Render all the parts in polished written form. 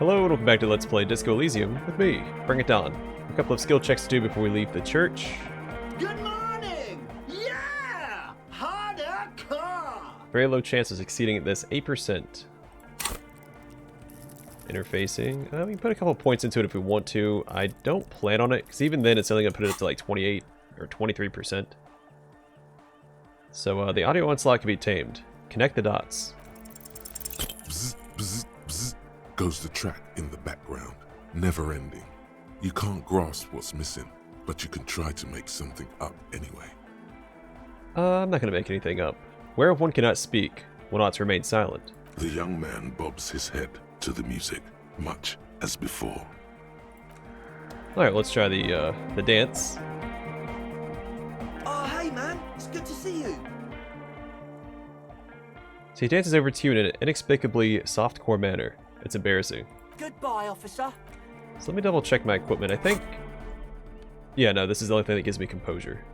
Hello and welcome back to Let's Play Disco Elysium with me, Bring It On. A couple of skill checks to do before we leave the church. Good morning! Yeah! Harder car! Very low chance of succeeding at this, 8%. Interfacing. We can put a couple points into it if we want to. I don't plan on it, because even then it's only going to put it up to like 28 or 23%. So the audio onslaught can be tamed. Connect the dots. Bzz, bzz, bzz, goes the track in the background, never ending. You can't grasp what's missing, but you can try to make something up anyway. I'm not going to make anything up. Whereof one cannot speak, one ought to remain silent. The young man bobs his head to the music, much as before. Alright, let's try the dance. Oh, hey man, it's good to see you. So he dances over to you in an inexplicably softcore manner. It's embarrassing. Goodbye, officer. So let me double check my equipment. I think... Yeah, no, this is the only thing that gives me composure.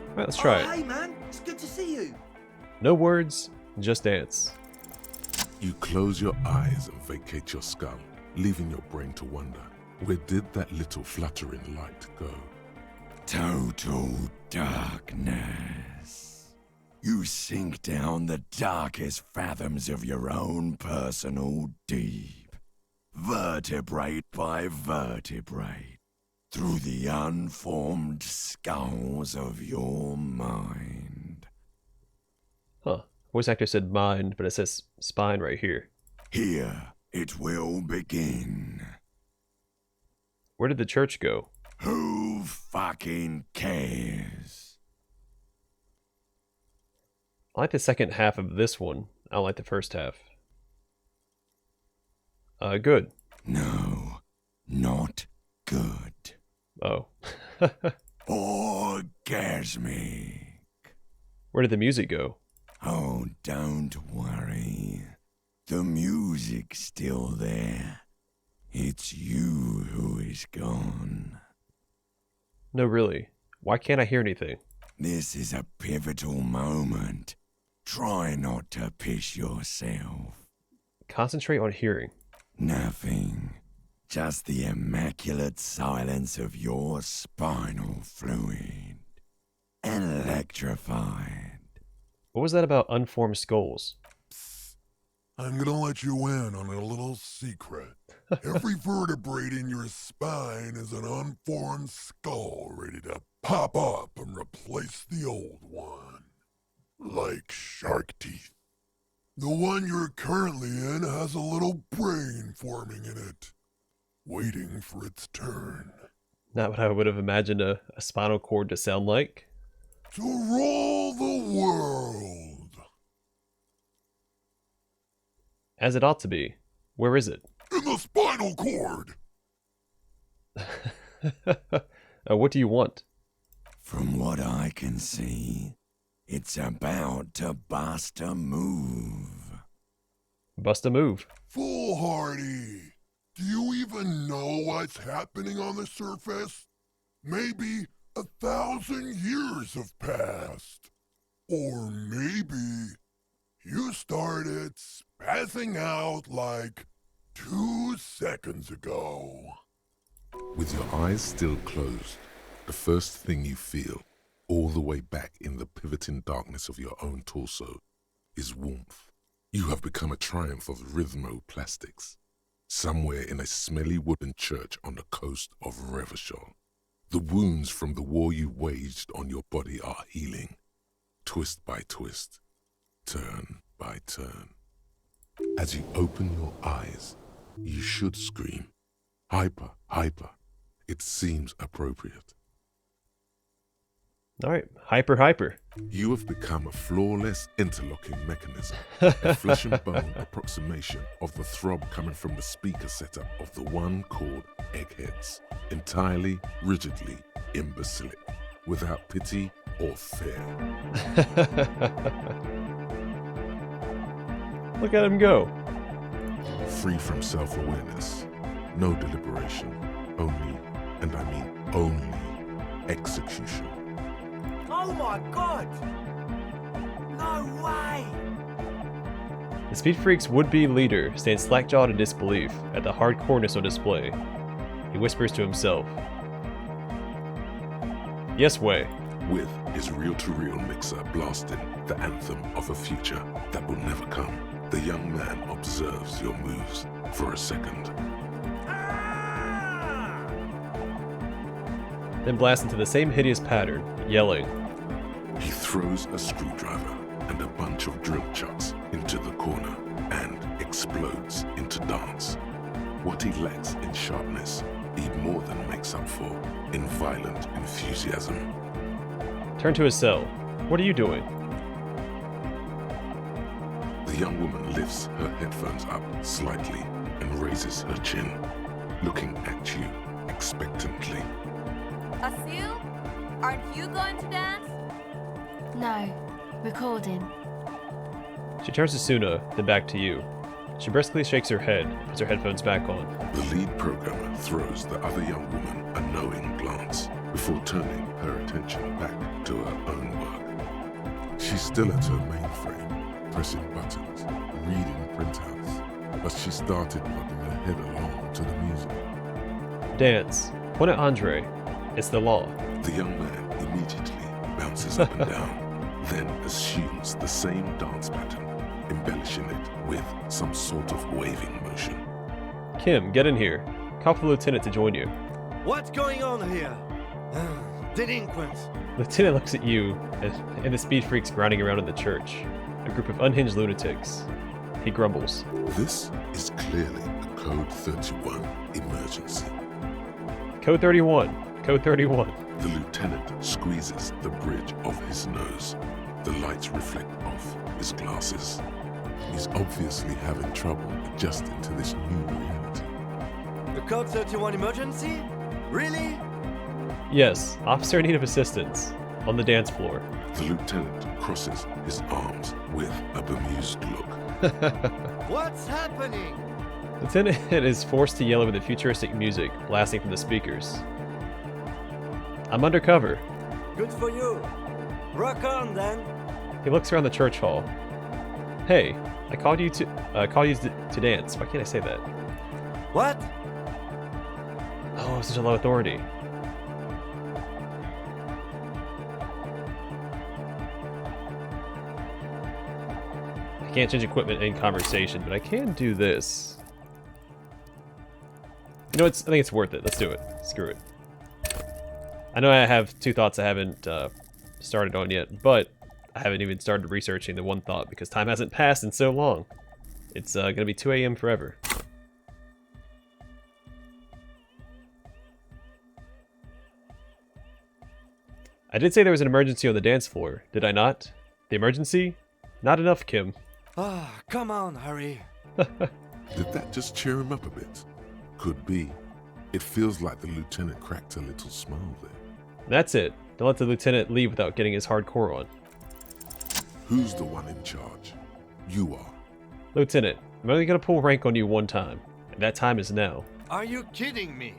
Alright, let's try it. Hey man, it's good to see you. No words, just dance. You close your eyes and vacate your skull, leaving your brain to wonder, where did that little fluttering light go? Total darkness. You sink down the darkest fathoms of your own personal deep, vertebrae by vertebrae, through the unformed skulls of your mind. Huh. Voice actor said mind, but it says spine right here. Here it will begin. Where did the church go? Who fucking cares? I like the second half of this one. I don't like the first half. Good. No, not good. Oh. Orgasmic. Where did the music go? Oh, don't worry. The music's still there. It's you who is gone. No, really. Why can't I hear anything? This is a pivotal moment. Try not to piss yourself. Concentrate on hearing. Nothing. Just the immaculate silence of your spinal fluid. Electrified. What was that about unformed skulls? I'm gonna let you in on a little secret. Every vertebrae in your spine is an unformed skull ready to pop up and replace the old one. Like shark teeth. The one you're currently in has a little brain forming in it, waiting for its turn. Not what I would have imagined a spinal cord to sound like. To rule the world. As it ought to be. Where is it? In the spinal cord. What do you want? From what I can see, it's about to bust a move. Bust a move. Foolhardy. Do you even know what's happening on the surface? Maybe 1,000 years have passed. Or maybe you started spazzing out like 2 seconds ago. With your eyes still closed, the first thing you feel, all the way back in the pivoting darkness of your own torso, is warmth. You have become a triumph of rhythmoplastics, somewhere in a smelly wooden church on the coast of Revachol. The wounds from the war you waged on your body are healing, twist by twist, turn by turn. As you open your eyes, you should scream, hyper, hyper. It seems appropriate. Alright, hyper. You have become a flawless interlocking mechanism, a flesh and bone approximation of the throb coming from the speaker setup of the one called Eggheads, entirely, rigidly imbecilic, without pity or fear. Look at him go. Free from self-awareness, no deliberation, only, and I mean only, execution. Oh my god! No way! The Speed Freak's would-be leader stands slack-jawed in disbelief at the hardcoreness on display. He whispers to himself. Yes, way. With his reel-to-reel mixer blasting the anthem of a future that will never come, the young man observes your moves for a second. Then blasts into the same hideous pattern, yelling. He throws a screwdriver and a bunch of drill chucks into the corner and explodes into dance. What he lacks in sharpness, he more than makes up for in violent enthusiasm. Turn to his cell. What are you doing? The young woman lifts her headphones up slightly and raises her chin, looking at you expectantly. Asil? Aren't you going to dance? No, recording. She turns to Suna, then back to you. She briskly shakes her head and puts her headphones back on. The lead programmer throws the other young woman a knowing glance before turning her attention back to her own work. She's still at her mainframe, pressing buttons, reading printouts, but she started nodding her head along to the music. Dance. Point at Andre. It's the law. The young man immediately bounces up and down, then assumes the same dance pattern, embellishing it with some sort of waving motion. Kim, get in here. Call for the lieutenant to join you. What's going on here? Delinquents. Lieutenant looks at you and the Speed Freaks grinding around in the church, a group of unhinged lunatics. He grumbles. This is clearly a Code 31 emergency. Code 31. Code 31. The lieutenant squeezes the bridge of his nose. The lights reflect off his glasses. He's obviously having trouble adjusting to this new reality. The Code 31 emergency? Really? Yes, officer in need of assistance. On the dance floor. The lieutenant crosses his arms with a bemused look. What's happening? Lieutenant is forced to yell over the futuristic music blasting from the speakers. I'm undercover. Good for you. Rock on then. He looks around the church hall. Hey, I called you to dance. Why can't I say that? What? Oh, such a low authority. I can't change equipment in conversation, but I can do this. You know, I think it's worth it. Let's do it. Screw it. I know I have two thoughts I haven't started on yet, but I haven't even started researching the one thought because time hasn't passed in so long. It's going to be 2 a.m. forever. I did say there was an emergency on the dance floor, did I not? The emergency? Not enough, Kim. Ah, come on, hurry. Did that just cheer him up a bit? Could be. It feels like the lieutenant cracked a little smile there. That's it. Don't let the lieutenant leave without getting his hardcore on. Who's the one in charge? You are. Lieutenant, I'm only going to pull rank on you one time, and that time is now. Are you kidding me?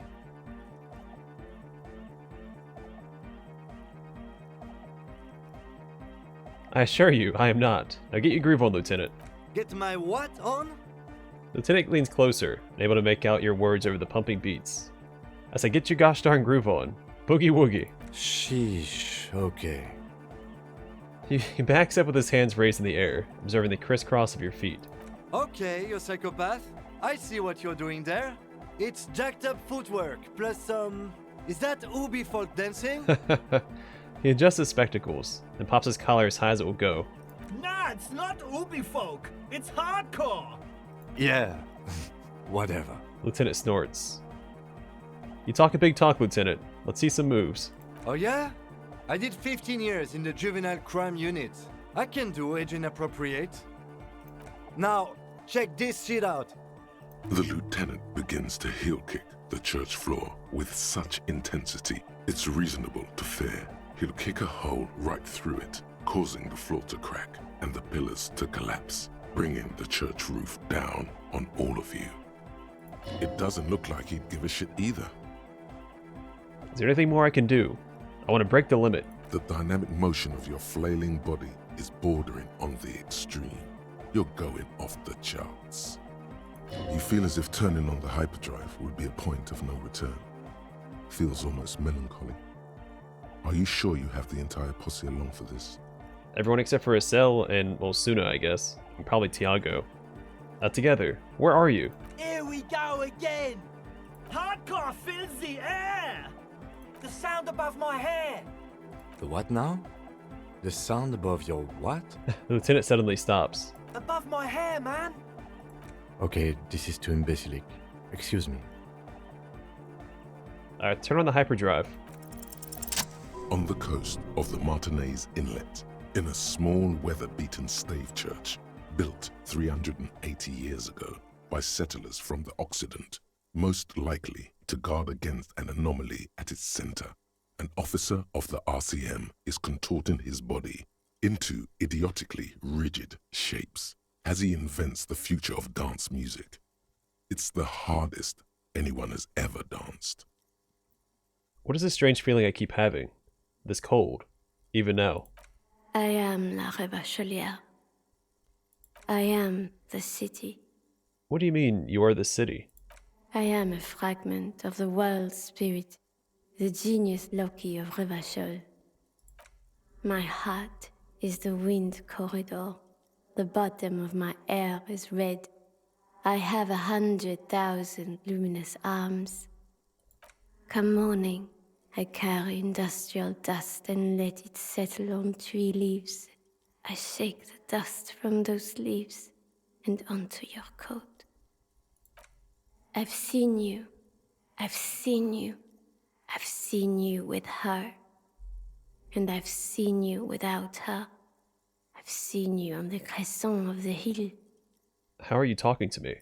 I assure you, I am not. Now get your groove on, Lieutenant. Get my what on? Lieutenant leans closer, able to make out your words over the pumping beats. As I get your gosh darn groove on. Boogie woogie. Sheesh, okay. He backs up with his hands raised in the air, observing the crisscross of your feet. Okay, you psychopath. I see what you're doing there. It's jacked up footwork, plus some... Is that Ubi folk dancing? He adjusts his spectacles, and pops his collar as high as it will go. Nah, it's not Ubi folk. It's hardcore. Yeah, whatever. Lieutenant snorts. You talk a big talk, Lieutenant. Let's see some moves. Oh yeah? I did 15 years in the juvenile crime unit. I can do age inappropriate. Now, check this shit out. The lieutenant begins to heel kick the church floor with such intensity, it's reasonable to fear he'll kick a hole right through it, causing the floor to crack and the pillars to collapse, bringing the church roof down on all of you. It doesn't look like he'd give a shit either. Is there anything more I can do? I want to break the limit. The dynamic motion of your flailing body is bordering on the extreme. you're going off the charts. You feel as if turning on the hyperdrive would be a point of no return. Feels almost melancholy. Are you sure you have the entire posse along for this? Everyone except for Estelle and, well, Suna, I guess. And probably Tiago. Together. Where are you? Here we go again! Hardcore fills the air! The sound above my hair! The what now? The sound above your what? The lieutenant suddenly stops. Above my hair, man! Okay, this is too imbecilic. Excuse me. Alright, turn on the hyperdrive. On the coast of the Martinez Inlet, in a small weather-beaten stave church, built 380 years ago by settlers from the Occident, most likely to guard against an anomaly at its center, an officer of the RCM is contorting his body into idiotically rigid shapes as he invents the future of dance music. It's the hardest anyone has ever danced. What is this strange feeling I keep having? This cold. Even now. I am La Revacholière. I am the city. What do you mean, you are the city? I am a fragment of the world spirit, the genius Loki of Revachol. My heart is the wind corridor. The bottom of my air is red. I have 100,000 luminous arms. Come morning, I carry industrial dust and let it settle on tree leaves. I shake the dust from those leaves and onto your coat. I've seen you. I've seen you. I've seen you with her. And I've seen you without her. I've seen you on the crescent of the hill. How are you talking to me?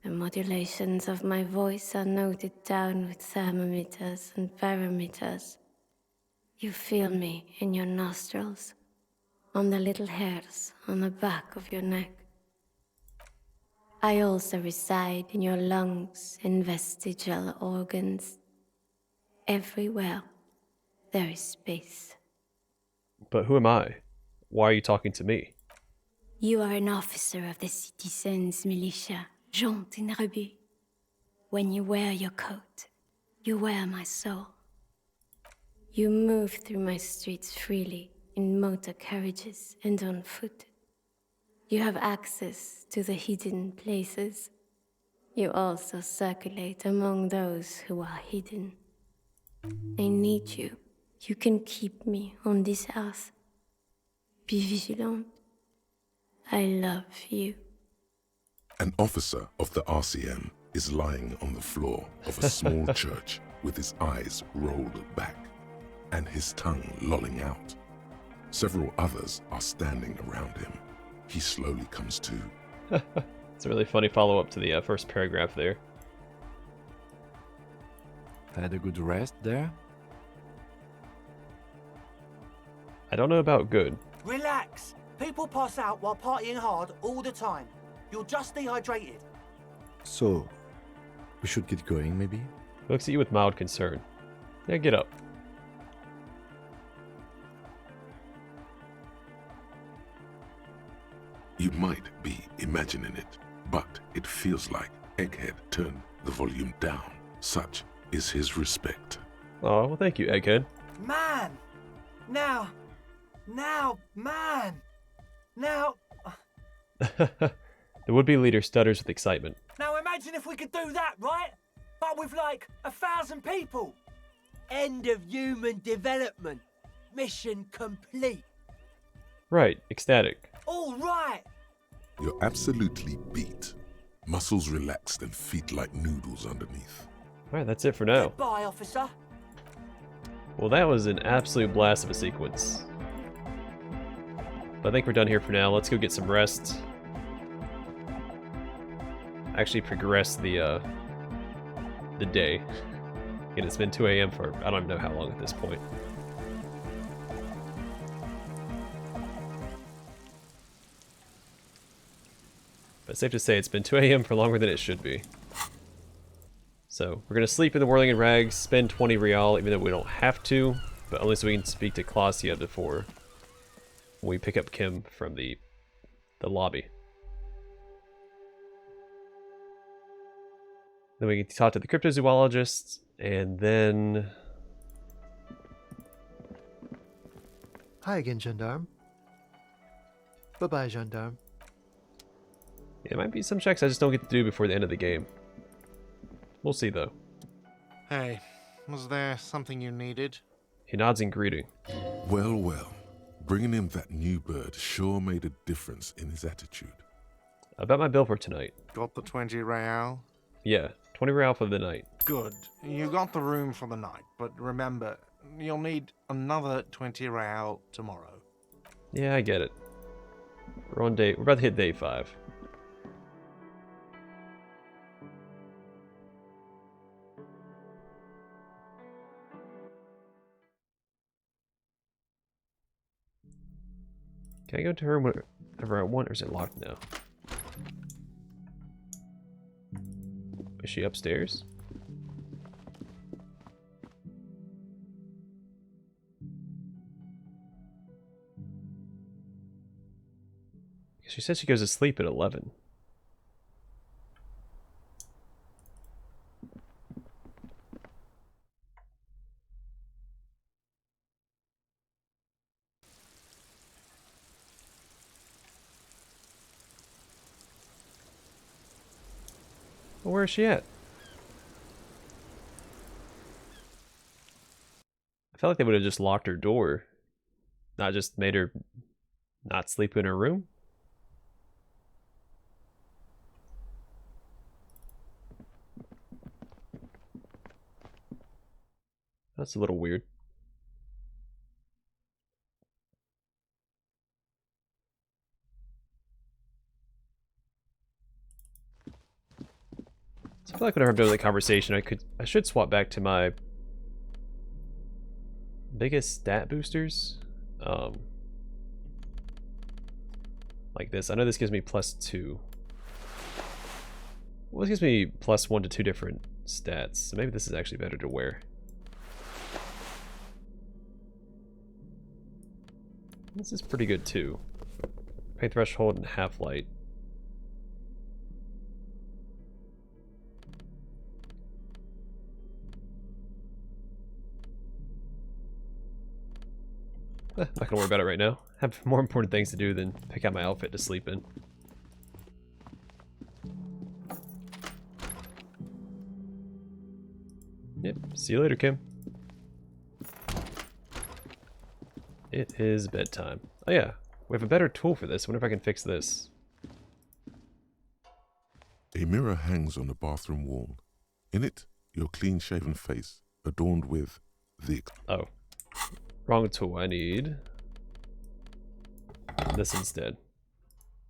The modulations of my voice are noted down with thermometers and barometers. You feel me in your nostrils, on the little hairs on the back of your neck. I also reside in your lungs and vestigial organs. Everywhere there is space. But who am I? Why are you talking to me? You are an officer of the citizens' militia, Jaunt and Rebut. When you wear your coat, you wear my soul. You move through my streets freely, in motor carriages and on foot. You have access to the hidden places. You also circulate among those who are hidden. I need you. You can keep me on this earth. Be vigilant. I love you. An officer of the RCM is lying on the floor of a small church with his eyes rolled back and his tongue lolling out. Several others are standing around him. He slowly comes to. It's a really funny follow-up to the first paragraph there. Had a good rest there? I don't know about good. Relax! People pass out while partying hard all the time. You're just dehydrated. So, we should get going, maybe? He looks at you with mild concern. Yeah, get up. You might be imagining it, but it feels like Egghead turned the volume down. Such is his respect. Oh, well thank you, Egghead. Man! Now, man! Now... The would-be leader stutters with excitement. Now imagine if we could do that, right? But with like 1,000 people. End of human development. Mission complete. Right, ecstatic. All right. You're absolutely beat. Muscles relaxed and feet like noodles underneath. Alright, that's it for now. Goodbye, officer. Well, that was an absolute blast of a sequence. But I think we're done here for now. Let's go get some rest. Actually progress the day. Again, it's been 2 a.m. for I don't even know how long at this point. But safe to say it's been 2 a.m. for longer than it should be. So we're gonna sleep in the Whirling in Rags, spend 20 real, even though we don't have to, but only so we can speak to Klaasje before we pick up Kim from the lobby. Then we can talk to the cryptozoologist, and then... Hi again, Gendarme. Bye-bye, Gendarme. Yeah, there might be some checks I just don't get to do before the end of the game. We'll see, though. Hey, was there something you needed? He nods in greeting. Well, well. Bringing him that new bird sure made a difference in his attitude. About my bill for tonight. Got the 20 real? Yeah, 20 real for the night. Good. You got the room for the night, but remember, you'll need another 20 real tomorrow. Yeah, I get it. We're about to hit day 5. Can I go to her whenever I want, or is it locked now? Is she upstairs? She says she goes to sleep at 11. Well, where is she at? I felt like they would have just locked her door. Not just made her not sleep in her room. That's a little weird. So I feel like whenever I'm doing the conversation, I should swap back to my biggest stat boosters. Like this. I know this gives me +2. Well, this gives me +1 to 2 different stats. So maybe this is actually better to wear. This is pretty good too. Pain threshold and half light. Not gonna worry about it right now. I have more important things to do than pick out my outfit to sleep in. Yep, see you later, Kim. It is bedtime. Oh yeah, we have a better tool for this. I wonder if I can fix this. A mirror hangs on the bathroom wall. In it, your clean-shaven face, adorned with the... Oh. Wrong tool. I need this instead.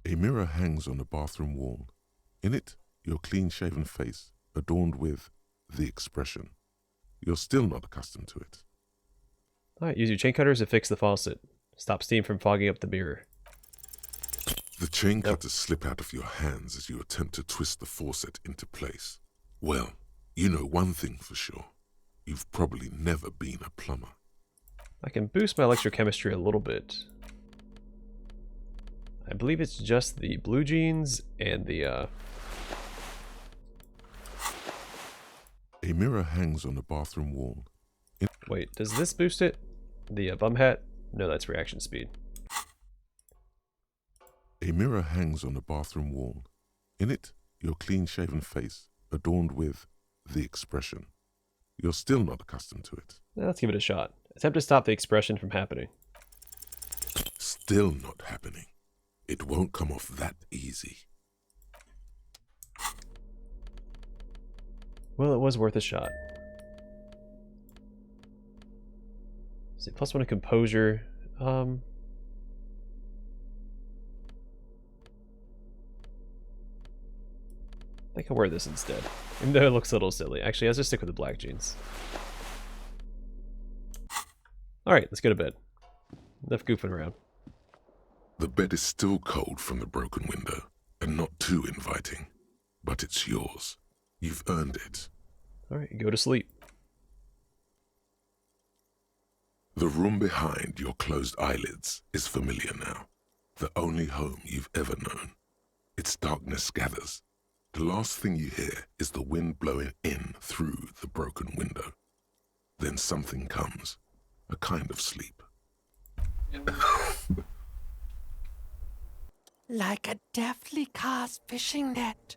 A mirror hangs on the bathroom wall. In it, your clean-shaven face, adorned with the expression. You're still not accustomed to it. Alright, use your chain cutters to fix the faucet. Stop steam from fogging up the mirror. The chain cutters slip out of your hands as you attempt to twist the faucet into place. Well, you know one thing for sure. You've probably never been a plumber. I can boost my electrochemistry a little bit. I believe it's just the blue jeans and the A mirror hangs on the bathroom wall. Wait, does this boost it? The bum hat? No, that's reaction speed. A mirror hangs on the bathroom wall. In it, your clean-shaven face, adorned with the expression. You're still not accustomed to it. Let's give it a shot. Attempt to stop the expression from happening. Still not happening. It won't come off that easy. Well, it was worth a shot. See, +1 in composure. I think I'll wear this instead. Even though it looks a little silly. Actually, I'll just stick with the black jeans. Alright, let's go to bed. Enough goofing around. The bed is still cold from the broken window, and not too inviting. But it's yours. You've earned it. Alright, go to sleep. The room behind your closed eyelids is familiar now. The only home you've ever known. Its darkness gathers, The last thing you hear is the wind blowing in through the broken window. Then something comes, a kind of sleep. Like a deftly cast fishing net,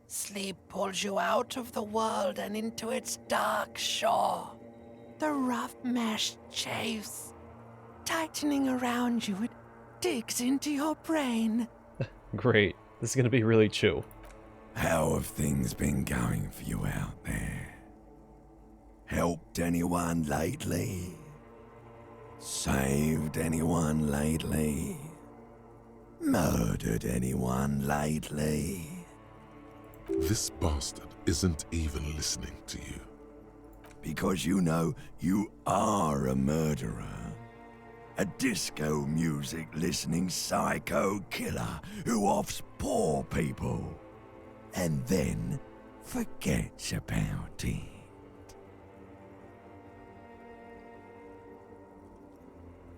sleep pulls you out of the world and into its dark shore. The rough mesh chafes. Tightening around you, it digs into your brain. Great. This is gonna be really chill. How have things been going for you out there? Helped anyone lately? Saved anyone lately? Murdered anyone lately? This bastard isn't even listening to you. Because you know you are a murderer. A disco music listening psycho killer who offs poor people and then forgets about it.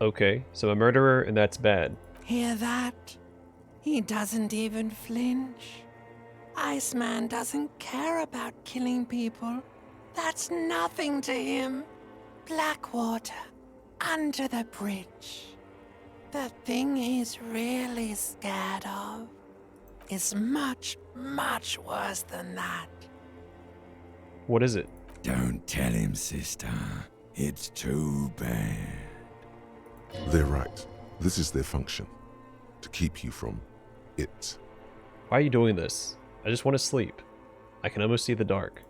Okay, so a murderer and that's bad. Hear that? He doesn't even flinch. Iceman doesn't care about killing people. That's nothing to him. Blackwater, under the bridge. The thing he's really scared of is much, much worse than that. What is it? Don't tell him, sister. It's too bad. They're right. This is their function. To keep you from it. Why are you doing this? I just want to sleep. I can almost see the dark.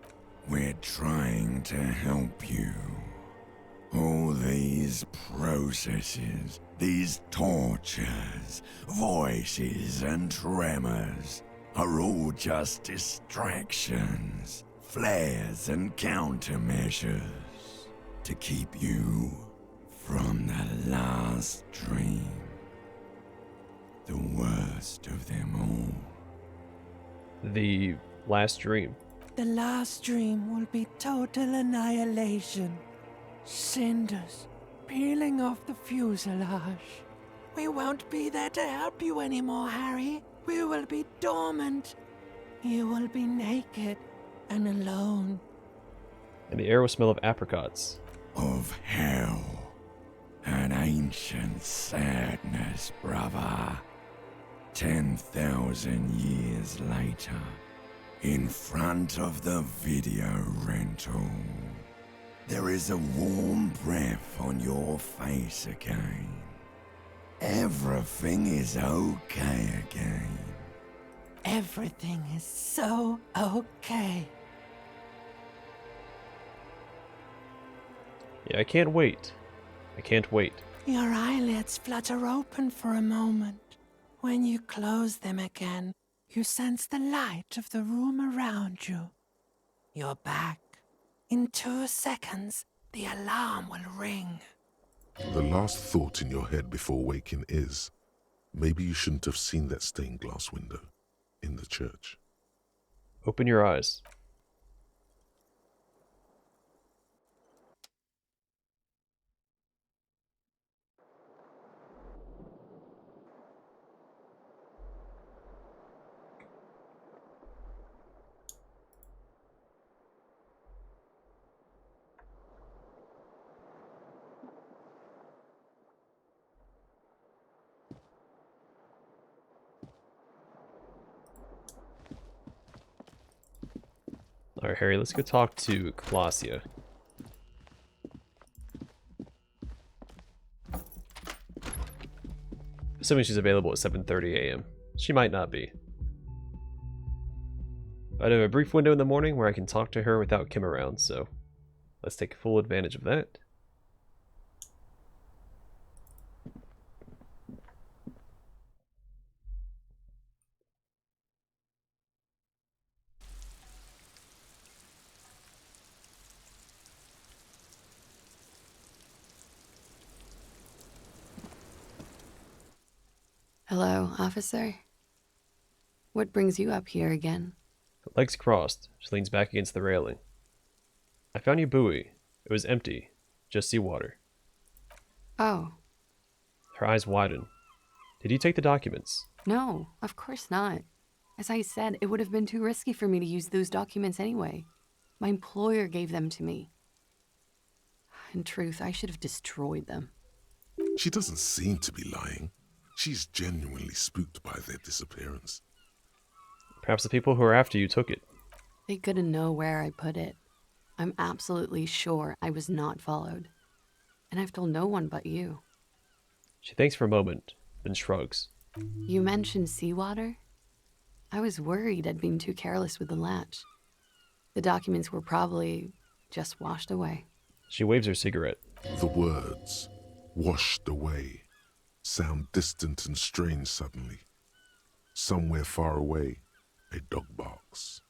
We're trying to help you. All these processes, these tortures, voices and tremors are all just distractions, flares and countermeasures to keep you from the last dream. The worst of them all. The last dream. The last dream will be total annihilation. Cinders peeling off the fuselage. We won't be there to help you anymore, Harry. We will be dormant. You will be naked and alone. And the air will smell of apricots. Of hell. An ancient sadness, brother. 10,000 years later, in front of the video rental, there is a warm breath on your face again. Everything is okay again. Everything is so okay. Yeah, I can't wait. I can't wait. Your eyelids flutter open for a moment. When you close them again, you sense the light of the room around you. You're back. In 2 seconds, the alarm will ring. The last thought in your head before waking is, maybe you shouldn't have seen that stained glass window in the church. Open your eyes. Alright, Harry, let's go talk to Klaasje. Assuming she's available at 7:30 a.m. She might not be. But I have a brief window in the morning where I can talk to her without Kim around, so let's take full advantage of that. Hello, officer. What brings you up here again? Legs crossed, she leans back against the railing. I found your buoy. It was empty. Just seawater. Oh, Her eyes widen. Did you take the documents? no, of course not. As I said, it would have been too risky for me to use those documents anyway. My employer gave them to me. In truth, I should have destroyed them. She doesn't seem to be lying. She's genuinely spooked by their disappearance. Perhaps the people who are after you took it. They couldn't know where I put it. I'm absolutely sure I was not followed. And I've told no one but you. She thinks for a moment, then shrugs. You mentioned seawater? I was worried I'd been too careless with the latch. The documents were probably just washed away. She waves her cigarette. The words, washed away, sound distant and strange suddenly. Somewhere far away, a dog barks.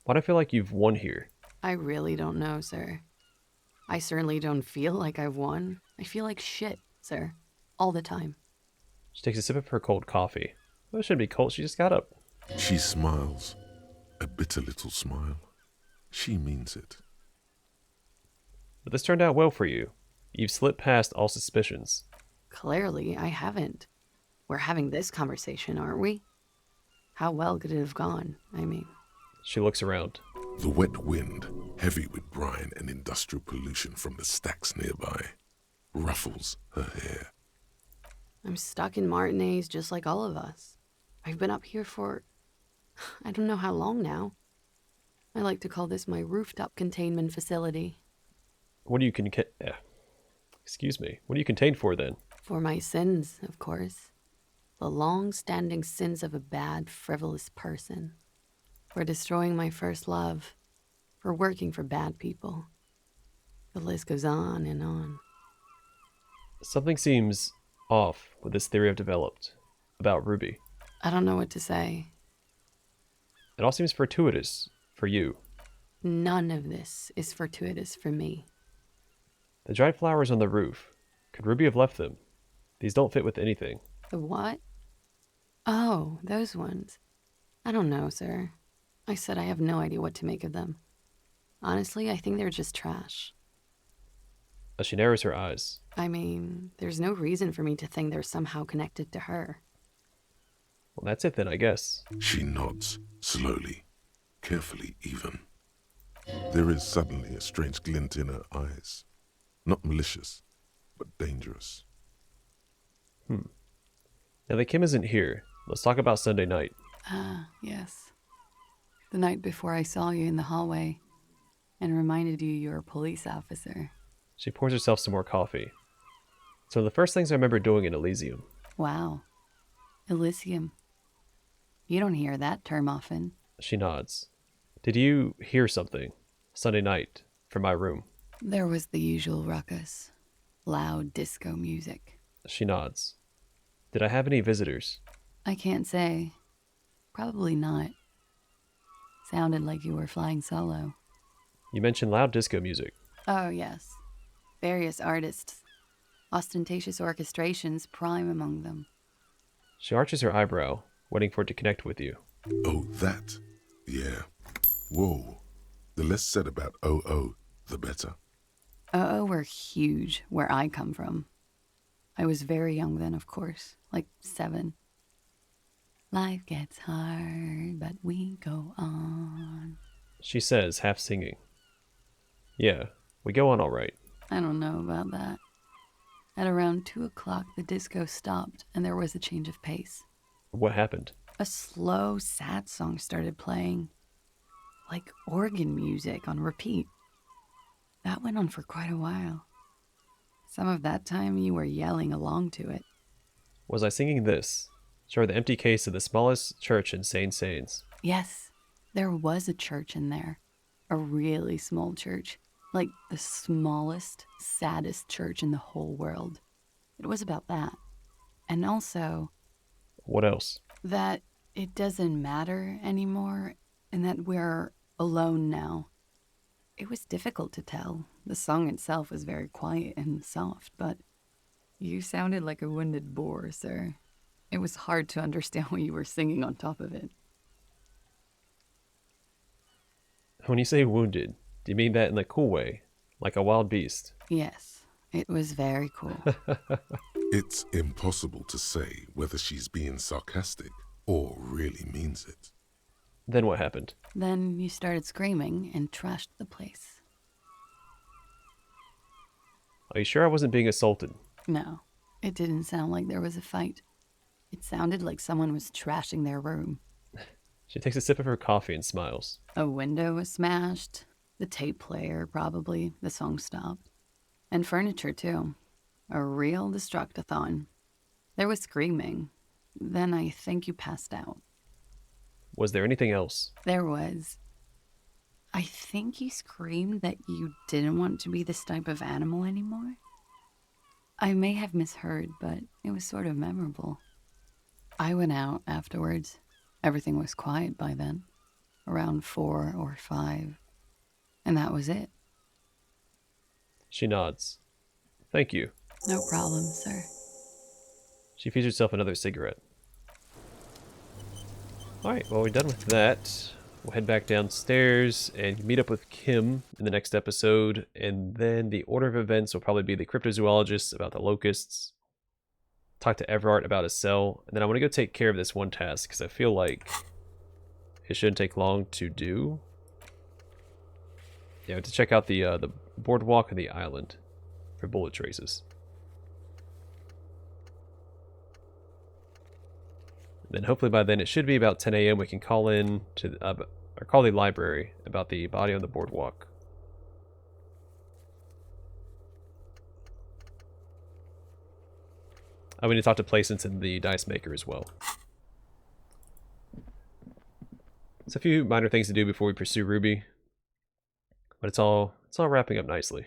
Why do I feel like you've won here? I really don't know, sir. I certainly don't feel like I've won. I feel like shit, sir. All the time. She takes a sip of her cold coffee. Well, it shouldn't be cold, she just got up. She smiles, a bitter little smile. She means it. But this turned out well for you. You've slipped past all suspicions. Clearly, I haven't. We're having this conversation, aren't we? How well could it have gone, I mean? She looks around. The wet wind, heavy with brine and industrial pollution from the stacks nearby, ruffles her hair. I'm stuck in Martinez just like all of us. I've been up here for... I don't know how long now. I like to call this my rooftop containment facility. What do you Excuse me. What are you contained for then? For my sins, of course. The long-standing sins of a bad, frivolous person. For destroying my first love. For working for bad people. The list goes on and on. Something seems off with this theory I've developed about Ruby. I don't know what to say. It all seems fortuitous for you. None of this is fortuitous for me. The dried flowers on the roof. Could Ruby have left them? These don't fit with anything. The what? Oh, those ones. I don't know, sir. I said I have no idea what to make of them. Honestly, I think they're just trash. As she narrows her eyes. I mean, there's no reason for me to think they're somehow connected to her. Well, that's it then, I guess. She nods, slowly, carefully even. There is suddenly a strange glint in her eyes. Not malicious, but dangerous. Now that Kim isn't here, let's talk about Sunday night. Ah, yes. The night before I saw you in the hallway and reminded you you're a police officer. She pours herself some more coffee. So the first things I remember doing in Elysium. Wow. Elysium. You don't hear that term often. She nods. Did you hear something Sunday night from my room? There was the usual ruckus. Loud disco music. She nods. Did I have any visitors? I can't say. Probably not. Sounded like you were flying solo. You mentioned loud disco music. Oh, yes. Various artists. Ostentatious orchestrations prime among them. She arches her eyebrow, waiting for it to connect with you. Oh, that? Yeah. Whoa. The less said about OO, the better. OO were huge where I come from. I was very young then, of course, like 7. Life gets hard, but we go on. She says, half singing. Yeah, we go on all right. I don't know about that. At around 2 o'clock, the disco stopped and there was a change of pace. What happened? A slow, sad song started playing. Like organ music on repeat. That went on for quite a while. Some of that time you were yelling along to it. Was I singing this? Sure, the empty case of the smallest church in St. Sains. Yes, there was a church in there. A really small church. Like the smallest, saddest church in the whole world. It was about that. And also... What else? That it doesn't matter anymore, and that we're alone now. It was difficult to tell. The song itself was very quiet and soft, but you sounded like a wounded boar, sir. It was hard to understand what you were singing on top of it. When you say wounded, do you mean that in the cool way? Like a wild beast? Yes, it was very cool. It's impossible to say whether she's being sarcastic or really means it. Then what happened? Then you started screaming and trashed the place. Are you sure I wasn't being assaulted? No, it didn't sound like there was a fight. It sounded like someone was trashing their room. She takes a sip of her coffee and smiles. A window was smashed. The tape player, probably. The song stopped. And furniture, too. A real destructathon. There was screaming. Then I think you passed out. Was there anything else? There was. I think you screamed that you didn't want to be this type of animal anymore. I may have misheard, but it was sort of memorable. I went out afterwards. Everything was quiet by then. Around 4 or 5. And that was it. She nods. Thank you. No problem, sir. She feeds herself another cigarette. Alright, well, we're done with that. We'll head back downstairs and meet up with Kim in the next episode. And then the order of events will probably be the cryptozoologist about the locusts. Talk to Everard about his cell. And then I want to go take care of this one task because I feel like it shouldn't take long to do. Yeah, to check out the boardwalk and the island for bullet traces. Then hopefully by then it should be about 10 a.m. we can call in to or call the library about the body on the boardwalk. We need to talk to Placence and the dice maker as well. It's a few minor things to do before we pursue Ruby, but it's all wrapping up nicely.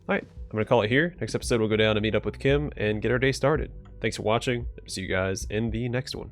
Alright, I'm going to call it here. Next episode we'll go down and meet up with Kim and get our day started. Thanks for watching. See you guys in the next one.